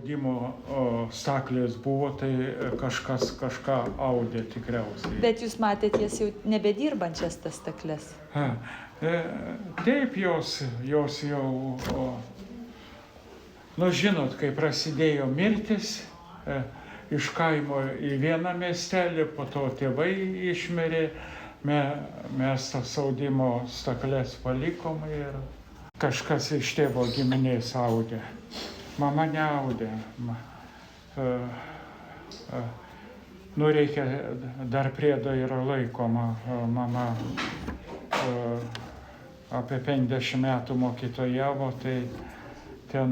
audimo staklės buvo, tai kažkas kažką audė tikriausiai. Bet jūs matėt jas jau nebedirbančias tas stakles? Taip, jos jau, žinot, kai prasidėjo mirtis, iš kaimo į vieną miestelį, po to tėvai išmirė, mes tas audimo stakles palikom ir kažkas iš tėvo giminės audė. Mama neaudė. Reikia dar priedo yra laikoma. Mama apie 50 metų mokytojavo, tai ten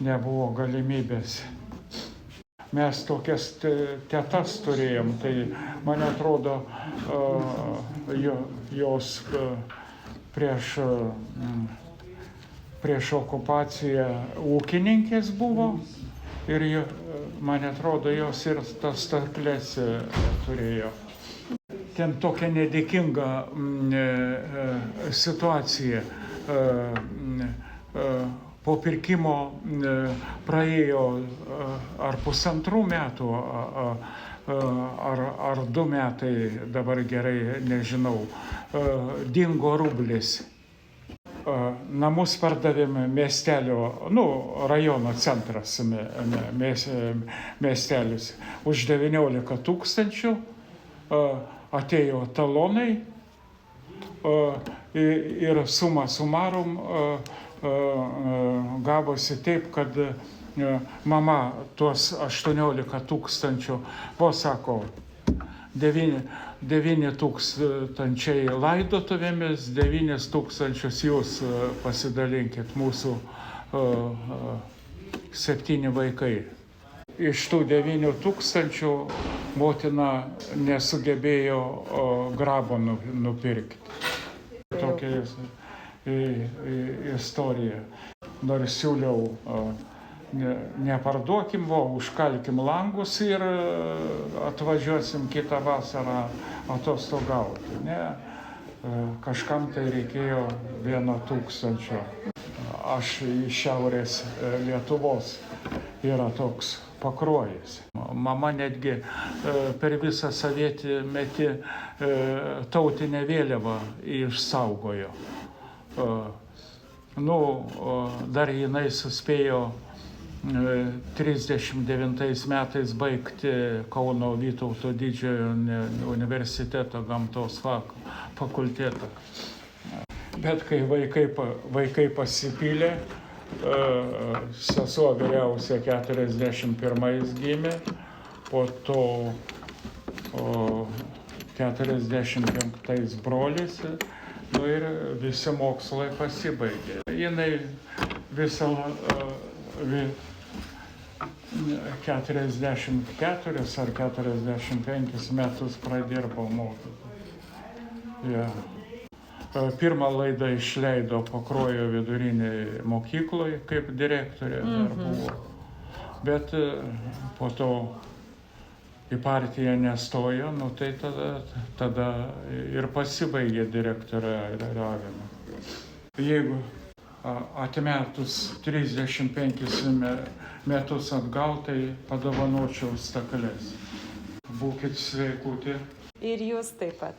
nebuvo galimybės. Mes tokias tetas turėjom, tai man atrodo, jos prieš okupaciją ūkininkės buvo ir man atrodo, jos ir tas stakles turėjo. Ten tokia nedėkinga situacija. Po pirkimo praėjo ar 1,5 metų, ar 2 metai, dabar gerai nežinau, dingo rublis. Namus pardavėme miestelio, rajono centras miestelis, už 19 000, atėjo talonai ir suma sumarum gavosi taip, kad mama tuos 18 000, sako, 9 000 laidotuvėmis, 9 000 jūs pasidalinkit, mūsų 7 vaikai. Iš tų 9 000 motina nesugebėjo grabo nupirkti. Tokia istorija. Nors siūliau, neparduokim, užkalkim langus ir atvažiuosim kitą vasarą atostogauti. Ne, kažkam tai reikėjo 1 000. Aš iš šiaurės Lietuvos yra toks Pakruojis. Mama netgi per visą sovietmetį tautinę vėliavą išsaugojo. Dar jinai suspėjo 39 metais baigti Kauno Vytauto didžiojo universiteto gamtos fakultetą. Bet kai vaikai pasipylė, sesuo vyriausia 41 gimė, po to 45 brolis, ir visi mokslai pasibaigė. Jinai visą 44 ar 45 metus pradirbo mokytoju. Pirmą laidą išleido Pakruojo vidurinėje mokykloje, kaip direktorė dar buvo. Bet po to į partiją nestojo, tai tada ir pasibaigė direktoriavimą. Jeigu atmetus 35 metus atgal, tai padovanočiau stakles. Būkit sveikuti. Ir jūs taip pat.